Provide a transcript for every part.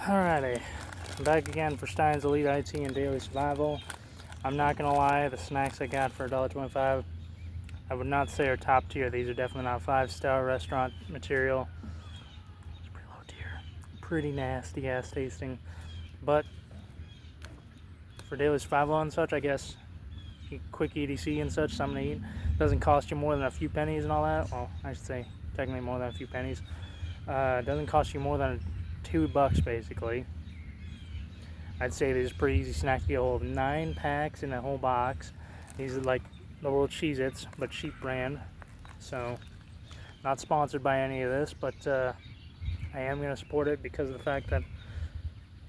Alrighty, I'm back again for Stein's Elite IT and Daily Survival. I'm not gonna lie, the snacks I got for $1.25, I would not say are top tier. These are definitely not 5-star restaurant material. It's pretty low tier, pretty nasty ass tasting. But for Daily Survival and such, I guess, quick EDC and such, something to eat. Doesn't cost you more than a few pennies and all that. Well, I should say technically more than a few pennies. Doesn't cost you more than $2 basically. I'd say these are pretty easy snacks to get a hold of. 9 packs in a whole box. These are like the little Cheez-Its, but cheap brand. So, not sponsored by any of this, but I am going to support it because of the fact that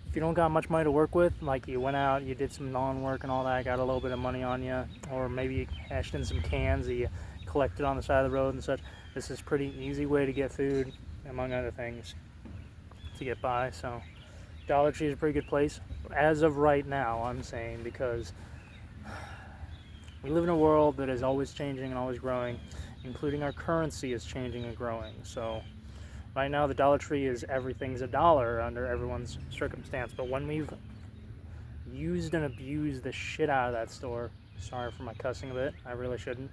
if you don't got much money to work with, like you went out, you did some non-work and all that, got a little bit of money on you, or maybe you cashed in some cans that you collected on the side of the road and such, this is a pretty easy way to get food, among other things, to get by. So Dollar Tree is a pretty good place as of right now, I'm saying, because we live in a world that is always changing and always growing, including our currency is changing and growing. So right now the Dollar Tree is everything's a dollar under everyone's circumstance, but when we've used and abused the shit out of that store, sorry for my cussing a bit, I really shouldn't,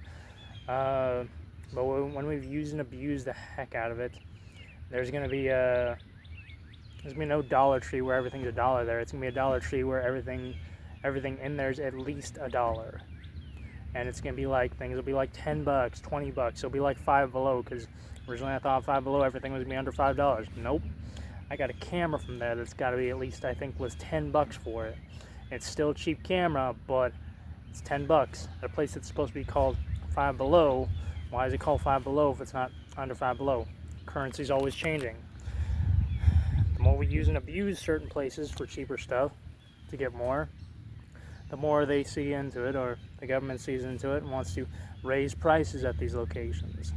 but when we've used and abused the heck out of it, there's gonna be no Dollar Tree where everything's a dollar there. It's gonna be a Dollar Tree where everything in there is at least $1. And it's gonna be like, things will be like $10, $20. It'll be like Five Below, because originally I thought Five Below everything was gonna be under $5. Nope. I got a camera from there that's gotta be at least, I think, was $10 for it. It's still a cheap camera, but it's $10 at a place that's supposed to be called Five Below. Why is it called Five Below if it's not under Five Below? Currency's always changing. The more we use and abuse certain places for cheaper stuff to get more, the more they see into it, or the government sees into it and wants to raise prices at these locations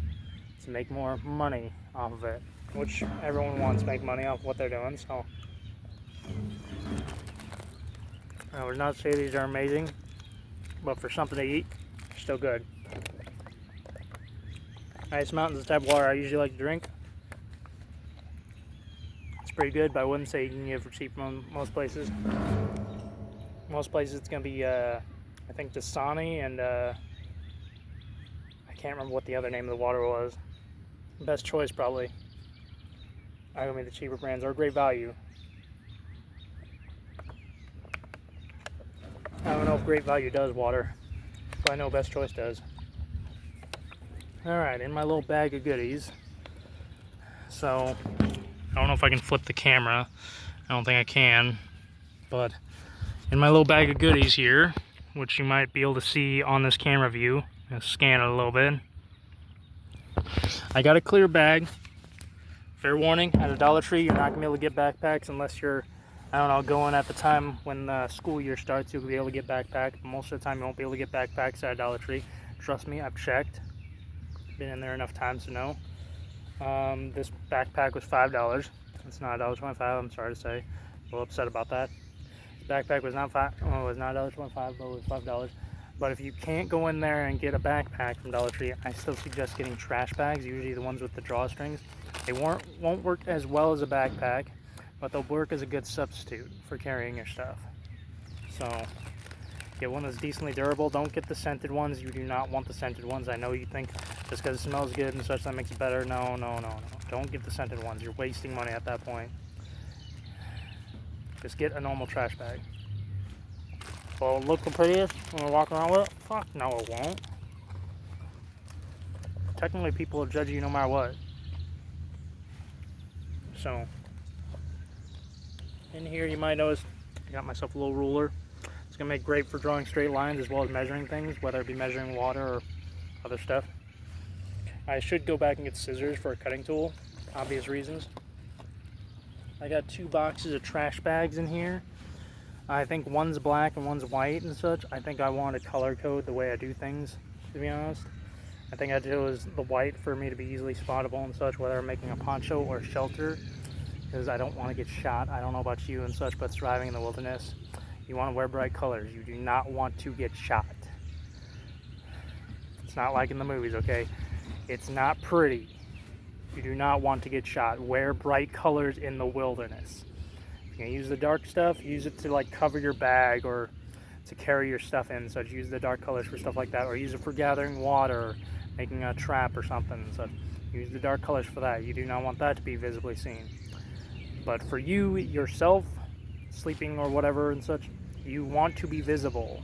to make more money off of it, which everyone wants to make money off what they're doing. So I would not say these are amazing, but for something to eat, they're still good. Ice Mountain's the type of water I usually like to drink. It's pretty good, but I wouldn't say you can get it for cheap from most places. Most places it's going to be, I think, Dasani and I can't remember what the other name of the water was. Best Choice, probably. I mean, the cheaper brands are Great Value. I don't know if Great Value does water, but I know Best Choice does. Alright, in my little bag of goodies. So, I don't know if I can flip the camera. I don't think I can. But in my little bag of goodies here, which you might be able to see on this camera view, I'll scan it a little bit. I got a clear bag. Fair warning, at a Dollar Tree, you're not going to be able to get backpacks unless you're, I don't know, going at the time when the school year starts, you'll be able to get backpacks. But most of the time, you won't be able to get backpacks at a Dollar Tree. Trust me, I've checked. Been in there enough times to know. This backpack was $5. It's not $1.25, I'm sorry to say. A little upset about that. This backpack was not $1.25, but it was $5. But if you can't go in there and get a backpack from Dollar Tree, I still suggest getting trash bags, usually the ones with the drawstrings. They won't work as well as a backpack, but they'll work as a good substitute for carrying your stuff. So, get one that's decently durable. Don't get the scented ones. You do not want the scented ones. I know you think just because it smells good and such that makes it better. No. Don't get the scented ones. You're wasting money at that point. Just get a normal trash bag. Will it look the prettiest when we're walking around with it? Fuck no, it won't. Technically, people will judge you no matter what. So, in here you might notice I got myself a little ruler. It's going to make great for drawing straight lines as well as measuring things, whether it be measuring water or other stuff. I should go back and get scissors for a cutting tool, obvious reasons. I got 2 boxes of trash bags in here. I think one's black and one's white and such. I think I want to color code the way I do things, to be honest. I think I chose the white for me to be easily spottable and such, whether I'm making a poncho or a shelter, because I don't want to get shot. I don't know about you and such, but surviving in the wilderness, you want to wear bright colors. You do not want to get shot. It's not like in the movies, okay? It's not pretty. You do not want to get shot. Wear bright colors in the wilderness. If you're gonna use the dark stuff, use it to like cover your bag or to carry your stuff in, such. Use the dark colors for stuff like that, or use it for gathering water, making a trap or something, such. Use the dark colors for that. You do not want that to be visibly seen. But for you yourself, sleeping or whatever and such, you want to be visible.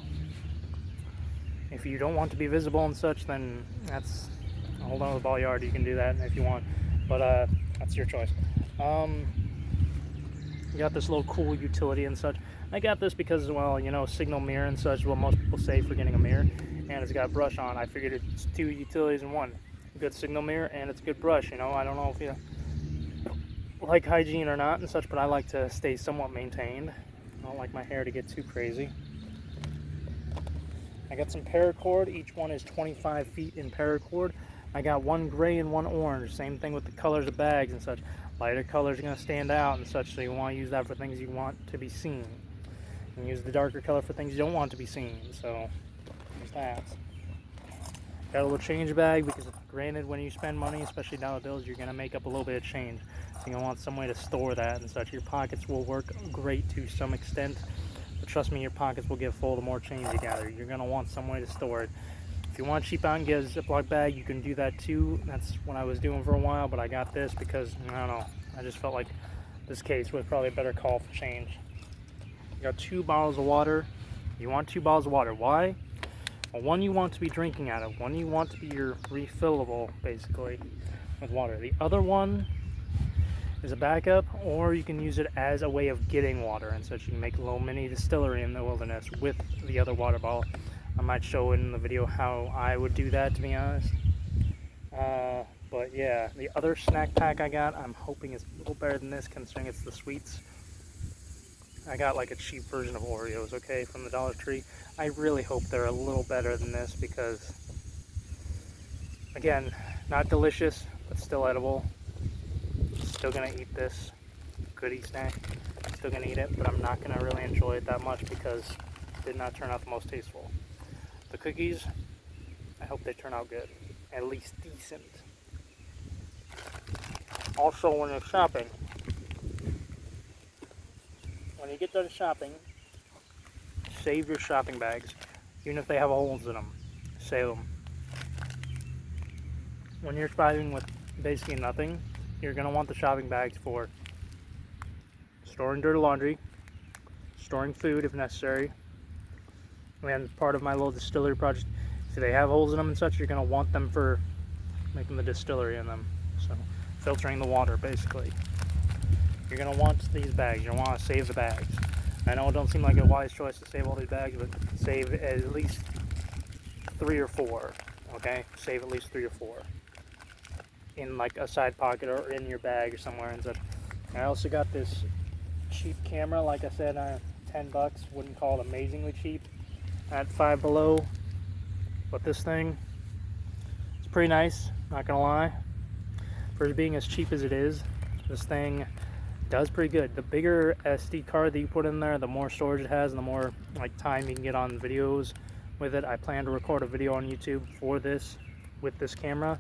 If you don't want to be visible and such, then that's, hold on to the ball yard. You can do that if you want, but that's your choice. You got this little cool utility and such. I got this because, well, you know, signal mirror and such is what most people say for getting a mirror, and it's got brush on. I figured it's two utilities in one. Good signal mirror and it's a good brush. You know, I don't know if you like hygiene or not and such, but I like to stay somewhat maintained. I don't like my hair to get too crazy. I got some paracord. Each one is 25 feet in paracord. I got one gray and one orange. Same thing with the colors of bags and such. Lighter colors are going to stand out and such, so you want to use that for things you want to be seen. And use the darker color for things you don't want to be seen. So, there's that. Got a little change bag because, granted, when you spend money, especially dollar bills, you're going to make up a little bit of change. So you're going to want some way to store that and such. Your pockets will work great to some extent, but trust me, your pockets will get full the more change you gather. You're going to want some way to store it. If you want to cheap out and get a Ziploc bag, you can do that too. That's what I was doing for a while, but I got this because, I don't know, I just felt like this case was probably a better call for change. You got 2 bottles of water. You want 2 bottles of water. Why? Well, one you want to be drinking out of. One you want to be your refillable, basically, with water. The other one is a backup, or you can use it as a way of getting water, and such. You can make a little mini distillery in the wilderness with the other water bottle. I might show in the video how I would do that, to be honest. But yeah, the other snack pack I got, I'm hoping is a little better than this, considering it's the sweets. I got like a cheap version of Oreos, okay, from the Dollar Tree. I really hope they're a little better than this because, again, not delicious, but still edible. Still gonna eat this goodie snack. Still gonna eat it, but I'm not gonna really enjoy it that much because it did not turn out the most tasteful. The cookies, I hope they turn out good, at least decent. Also, when you're shopping, when you get done shopping, save your shopping bags, even if they have holes in them. Save them. When you're shopping with basically nothing, you're going to want the shopping bags for storing dirty laundry, storing food if necessary, and part of my little distillery project, if they have holes in them and such, you're going to want them for making the distillery in them. So, filtering the water, basically. You're going to want these bags. You're going to want to save the bags. I know it don't seem like a wise choice to save all these bags, but save at least 3 or 4, okay? Save at least 3 or 4 in like a side pocket or in your bag or somewhere and such. I also got this cheap camera, like I said, $10. Wouldn't call it amazingly cheap at Five Below, but this thing, it's pretty nice, not gonna lie. For being as cheap as it is, this thing does pretty good. The bigger SD card that you put in there, the more storage it has and the more like time you can get on videos with it. I plan to record a video on YouTube for this with this camera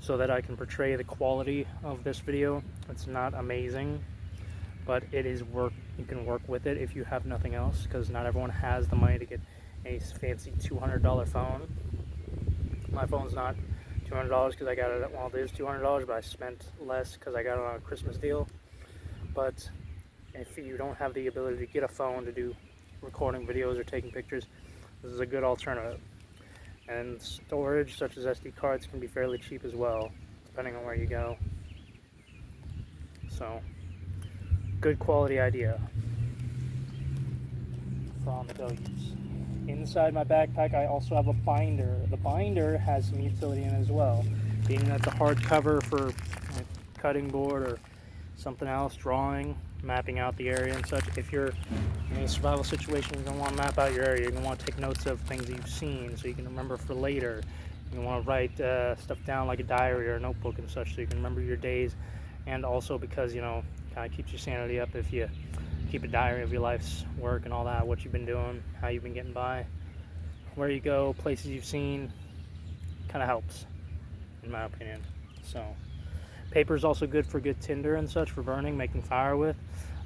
so that I can portray the quality of this video. It's not amazing, but it is work. You can work with it if you have nothing else, because not everyone has the money to get a fancy $200 phone. My phone's not $200 because I got it, well, it is $200, but I spent less because I got it on a Christmas deal. But if you don't have the ability to get a phone to do recording videos or taking pictures, this is a good alternative. And storage, such as SD cards, can be fairly cheap as well, depending on where you go. So, good quality idea for on the go use. Inside my backpack, I also have a binder. The binder has some utility in it as well, being that the hard cover for like, cutting board or something else, drawing, mapping out the area and such. If you're in a survival situation, you're going to want to map out your area. You're going to want to take notes of things you've seen so you can remember for later. You want to write stuff down like a diary or a notebook and such so you can remember your days. And also because, you know, kind of keeps your sanity up if you keep a diary of your life's work and all that, what you've been doing, how you've been getting by, where you go, places you've seen. Kind of helps, in my opinion. So, paper is also good for good tinder and such for burning, making fire with.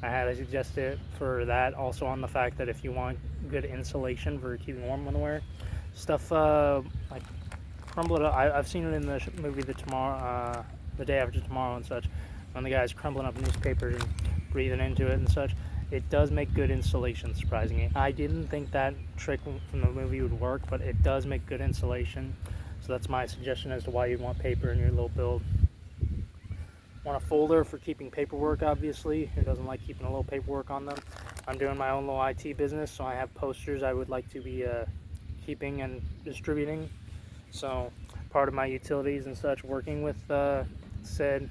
I highly suggest it for that. Also on the fact that if you want good insulation for keeping warm on the wear, stuff like crumble it up. I've seen it in the movie The Day After Tomorrow and such, when the guy's crumbling up newspapers and breathing into it and such. It does make good insulation, surprisingly. I didn't think that trick from the movie would work, but it does make good insulation. So that's my suggestion as to why you'd want paper in your little build. Want a folder for keeping paperwork, obviously. Who doesn't like keeping a little paperwork on them? I'm doing my own little IT business, so I have posters I would like to be keeping and distributing. So part of my utilities and such, working with said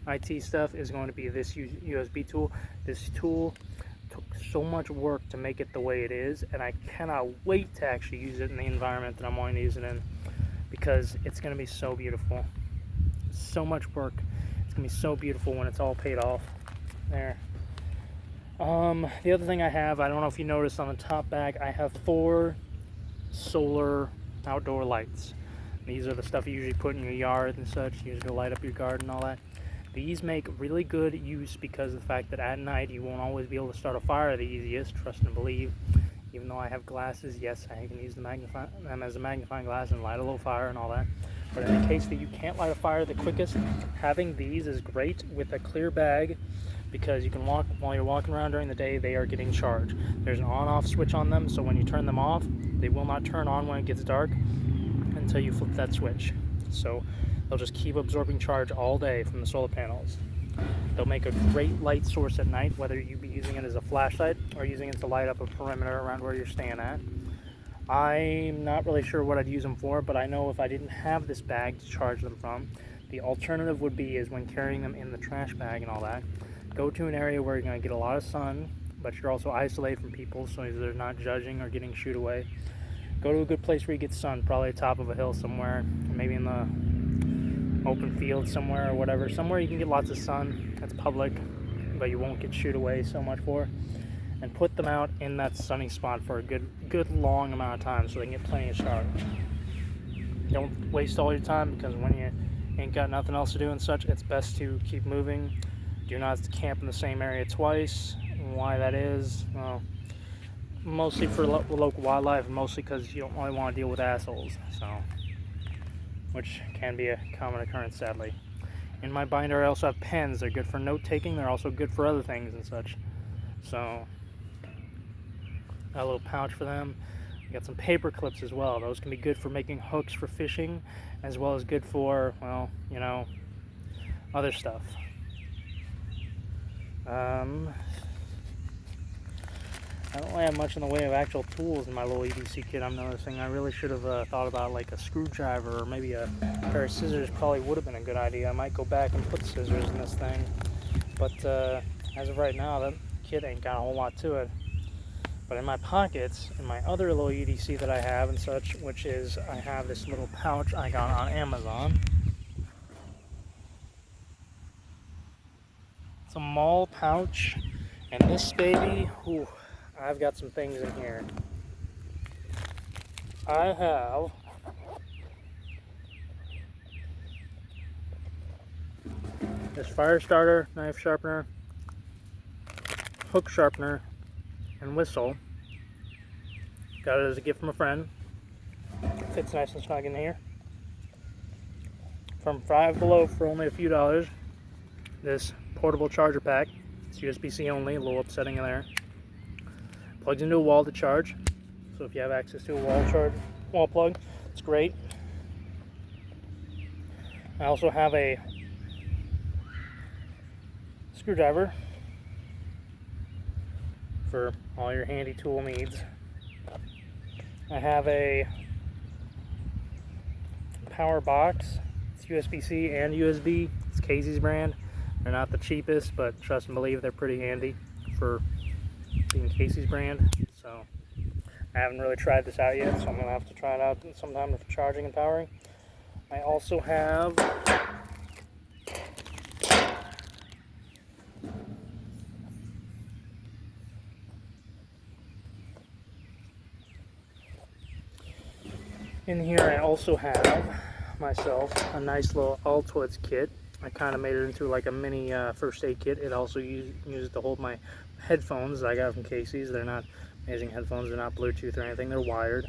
IT stuff, is going to be this USB tool. This tool took so much work to make it the way it is, and I cannot wait to actually use it in the environment that I'm wanting to use it in, because it's going to be so beautiful. So much work. It's going to be so beautiful when it's all paid off. There. The other thing I have, I don't know if you noticed on the top bag, I have 4 solar outdoor lights. These are the stuff you usually put in your yard and such, used to light up your garden and all that. These make really good use because of the fact that at night you won't always be able to start a fire the easiest, trust and believe. Even though I have glasses, yes, I can use them as a magnifying glass and light a little fire and all that. But in the case that you can't light a fire the quickest, having these is great with a clear bag, because you can walk while you're walking around during the day. They are getting charged. There's an on-off switch on them, so when you turn them off, they will not turn on when it gets dark until you flip that switch. So they'll just keep absorbing charge all day from the solar panels. They'll make a great light source at night, whether you be using it as a flashlight or using it to light up a perimeter around where you're staying at. I'm not really sure what I'd use them for, but I know if I didn't have this bag to charge them from, the alternative would be is when carrying them in the trash bag and all that, go to an area where you're going to get a lot of sun, but you're also isolated from people, so they're not judging or getting shooed away. Go to a good place where you get sun, probably top of a hill somewhere, maybe in the open field somewhere or whatever. Somewhere you can get lots of sun, that's public, but you won't get shooed away so much for. And put them out in that sunny spot for a good long amount of time so they can get plenty of charge. Don't waste all your time, because when you ain't got nothing else to do and such, it's best to keep moving. Do not camp in the same area twice. Why that is? Well, mostly for local wildlife, mostly because you don't really want to deal with assholes, so, which can be a common occurrence, sadly. In my binder I also have pens. They're good for note-taking. They're also good for other things and such. So, got a little pouch for them. Got some paper clips as well. Those can be good for making hooks for fishing, as well as good for, well, you know, other stuff. I don't really have much in the way of actual tools in my little EDC kit, I'm noticing. I really should have thought about like a screwdriver, or maybe a pair of scissors probably would have been a good idea. I might go back and put scissors in this thing. But as of right now, that kit ain't got a whole lot to it. But in my pockets, in my other little EDC that I have and such, which is, I have this little pouch I got on Amazon. It's a mall pouch, and this baby, ooh, I've got some things in here. I have this fire starter, knife sharpener, hook sharpener, and whistle. Got it as a gift from a friend. Fits nice and snug in here. From Five Below for only a few dollars. This portable charger pack. It's USB-C only, a little upsetting there. Plugs into a wall to charge. So if you have access to a wall plug, it's great. I also have a screwdriver for all your handy tool needs. I have a power box. It's USB-C and USB. It's Casey's brand. They're not the cheapest, but trust and believe they're pretty handy for being Casey's brand. So I haven't really tried this out yet, so I'm gonna have to try it out sometime for charging and powering. I also have in here, I also have myself a nice little Altoids kit. I kind of made it into like a mini first aid kit. It also used to hold my headphones that I got from Casey's. They're not amazing headphones. They're not Bluetooth or anything. They're wired.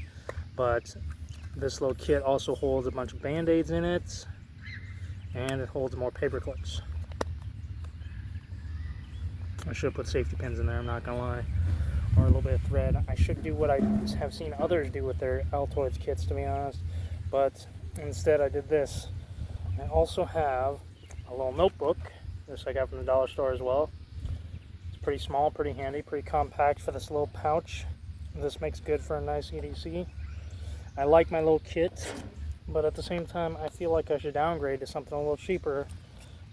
But this little kit also holds a bunch of Band-Aids in it. And it holds more paper clips. I should put safety pins in there, I'm not going to lie. Or a little bit of thread. I should do what I have seen others do with their Altoids kits, to be honest. But instead I did this. I also have a little notebook. This I got from the dollar store as well. It's pretty small, pretty handy, pretty compact for this little pouch. This makes good for a nice EDC. I like my little kit, but at the same time I feel like I should downgrade to something a little cheaper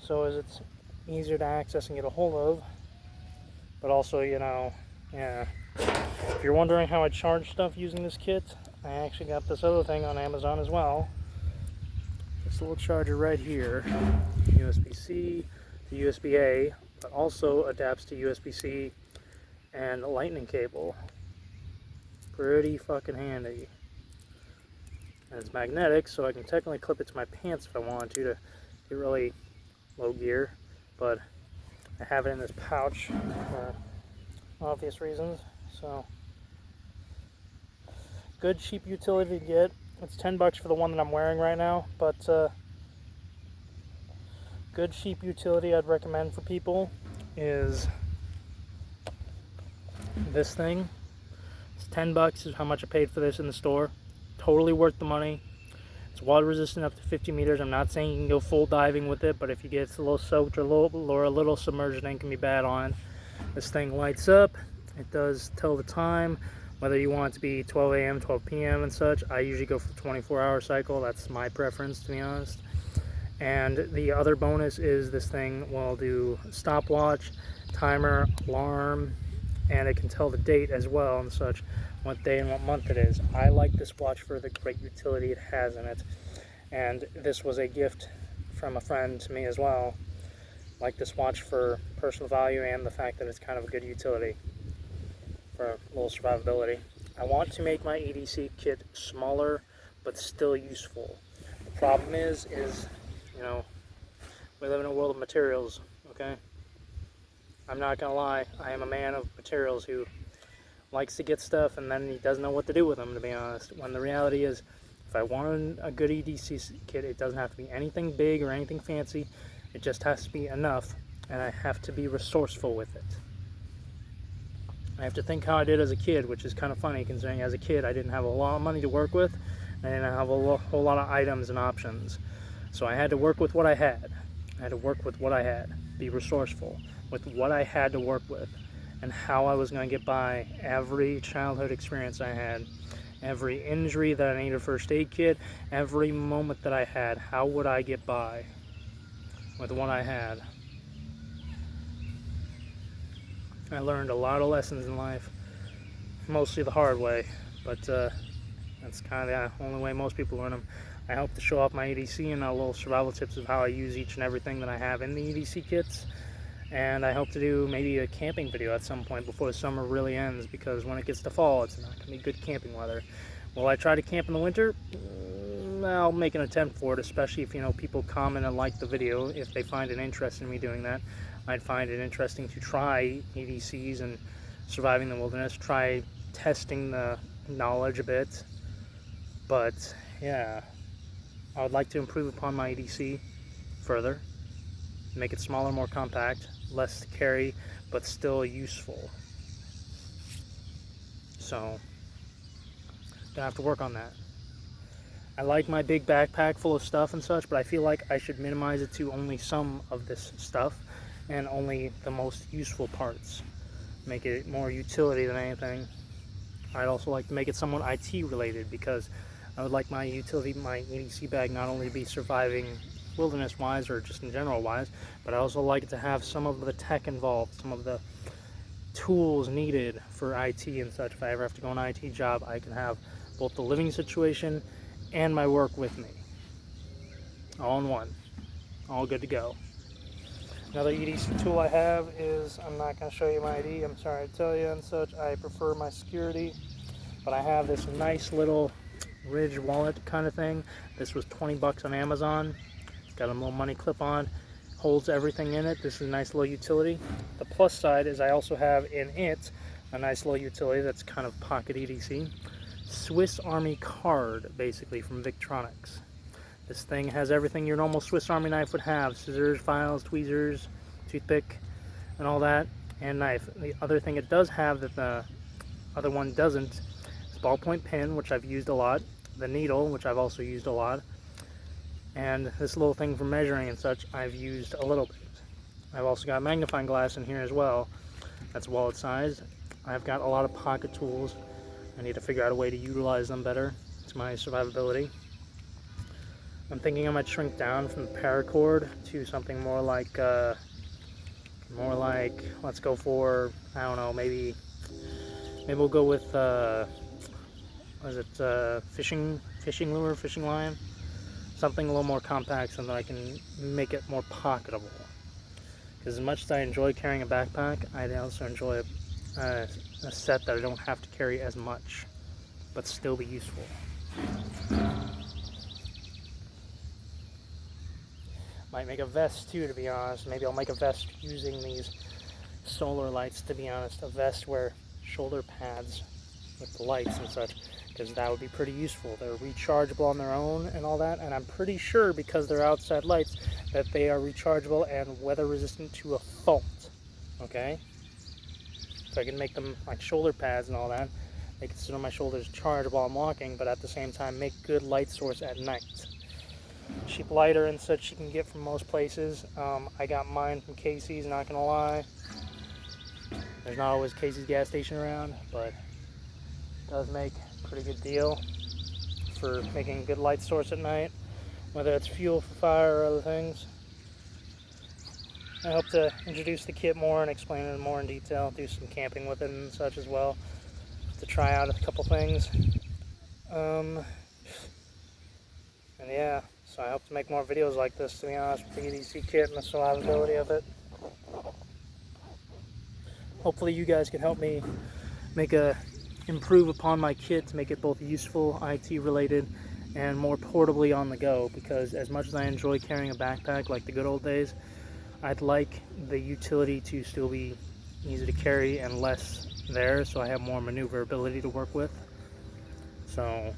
so as it's easier to access and get a hold of. But also, you know, yeah. If you're wondering how I charge stuff using this kit, I actually got this other thing on Amazon as well. This little charger right here, USB-C to USB-A, but also adapts to USB-C and a lightning cable. Pretty fucking handy. And it's magnetic, so I can technically clip it to my pants if I wanted to get really low gear. But I have it in this pouch for obvious reasons. So, good cheap utility to get. It's $10 for the one that I'm wearing right now, but good cheap utility I'd recommend for people is this thing. It's $10 is how much I paid for this in the store. Totally worth the money. It's water resistant up to 50 meters. I'm not saying you can go full diving with it, but if you get a little soaked or a little submerged, it can be bad on. This thing lights up. It does tell the time, whether you want it to be 12 a.m., 12 p.m. and such. I usually go for the 24-hour cycle. That's my preference, to be honest. And the other bonus is this thing will do stopwatch, timer, alarm, and it can tell the date as well and such, what day and what month it is. I like this watch for the great utility it has in it. And this was a gift from a friend to me as well. I like this watch for personal value and the fact that it's kind of a good utility for a little survivability. I want to make my EDC kit smaller but still useful. The problem is, you know, we live in a world of materials, okay? I'm not gonna lie, I am a man of materials who likes to get stuff and then he doesn't know what to do with them, to be honest. When the reality is, if I want a good EDC kit, it doesn't have to be anything big or anything fancy. It just has to be enough, and I have to be resourceful with it. I have to think how I did as a kid, which is kind of funny considering as a kid I didn't have a lot of money to work with. And I didn't have a whole lot of items and options. So I had to work with what I had. Be resourceful with what I had to work with and how I was going to get by every childhood experience I had. Every injury that I needed a first aid kit, every moment that I had, how would I get by with what I had? I learned a lot of lessons in life, mostly the hard way, but that's kind of the only way most people learn them. I hope to show off my EDC and little survival tips of how I use each and everything that I have in the EDC kits. And I hope to do maybe a camping video at some point before the summer really ends, because when it gets to fall, it's not going to be good camping weather. Will I try to camp in the winter? I'll make an attempt for it, especially if, you know, people comment and like the video. If they find an interest in me doing that, I'd find it interesting to try EDCs and surviving the wilderness, try testing the knowledge a bit. But yeah, I would like to improve upon my EDC further, make it smaller, more compact, less to carry, but still useful. So, gonna have to work on that. I like my big backpack full of stuff and such, but I feel like I should minimize it to only some of this stuff and only the most useful parts. Make it more utility than anything. I'd also like to make it somewhat IT related, because I would like my utility, my EDC bag, not only to be surviving wilderness wise or just in general wise, but I also like it to have some of the tech involved, some of the tools needed for IT and such. If I ever have to go on an IT job, I can have both the living situation and my work with me, all in one, all good to go. Another EDC tool I have is, I'm not going to show you my ID, I'm sorry to tell you and such, I prefer my security, but I have this nice little Ridge wallet kind of thing. This was $20 on Amazon. It's got a little money clip on. holds everything in it. This is a nice little utility. The plus side is I also have in it a nice little utility that's kind of pocket EDC. Swiss Army card, basically, from Victronics. This thing has everything your normal Swiss Army knife would have. Scissors, files, tweezers, toothpick, and all that, and knife. The other thing it does have that the other one doesn't is ballpoint pen, which I've used a lot, the needle, which I've also used a lot, and this little thing for measuring and such I've used a little bit. I've also got a magnifying glass in here as well. That's wallet sized. I've got a lot of pocket tools. I need to figure out a way to utilize them better. It's my survivability. I'm thinking I might shrink down from the paracord to something more like, let's go for, I don't know, maybe we'll go with, what is it, fishing lure, fishing line? Something a little more compact so that I can make it more pocketable. Because as much as I enjoy carrying a backpack, I also enjoy a set that I don't have to carry as much, but still be useful. Might make a vest too, to be honest. Maybe I'll make a vest using these solar lights, to be honest. A vest where shoulder pads with the lights and such, because that would be pretty useful. They're rechargeable on their own and all that, and I'm pretty sure because they're outside lights that they are rechargeable and weather resistant to a fault. Okay? So I can make them like shoulder pads and all that. They can sit on my shoulders, charge while I'm walking, but at the same time make good light source at night. Cheap lighter and such you can get from most places. I got mine from Casey's, not gonna lie. There's not always Casey's gas station around, but it does make a pretty good deal for making a good light source at night, whether it's fuel for fire or other things. I hope to introduce the kit more and explain it more in detail, do some camping with it and such as well, to try out a couple things. And yeah, so I hope to make more videos like this, to be honest, with the EDC kit and the survivability of it. Hopefully you guys can help me improve upon my kit to make it both useful, IT related, and more portably on the go, because as much as I enjoy carrying a backpack like the good old days, I'd like the utility to still be easy to carry and less there, so I have more maneuverability to work with. So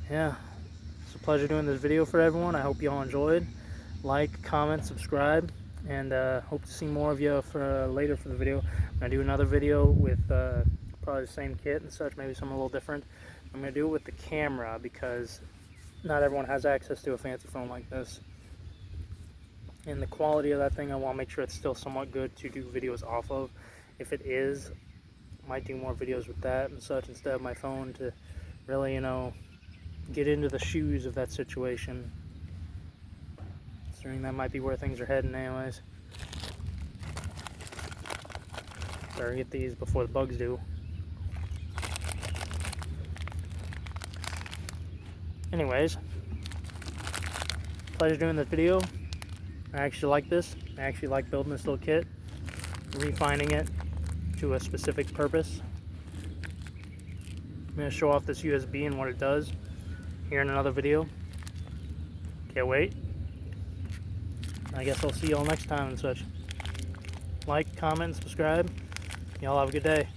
yeah, it's a pleasure doing this video for everyone. I hope you all enjoyed. Like, comment, subscribe, and hope to see more of you for later for the video. I'm going to do another video with probably the same kit and such, maybe something a little different. I'm going to do it with the camera because not everyone has access to a fancy phone like this. And the quality of that thing, I want to make sure it's still somewhat good to do videos off of. If it is, I might do more videos with that and such instead of my phone to really, get into the shoes of that situation. Considering that might be where things are heading anyways. Better get these before the bugs do. Anyways, pleasure doing this video. I actually like this. I actually like building this little kit, refining it to a specific purpose. I'm going to show off this USB and what it does here in another video. Can't wait. I guess I'll see y'all next time and such. Like, comment, subscribe. Y'all have a good day.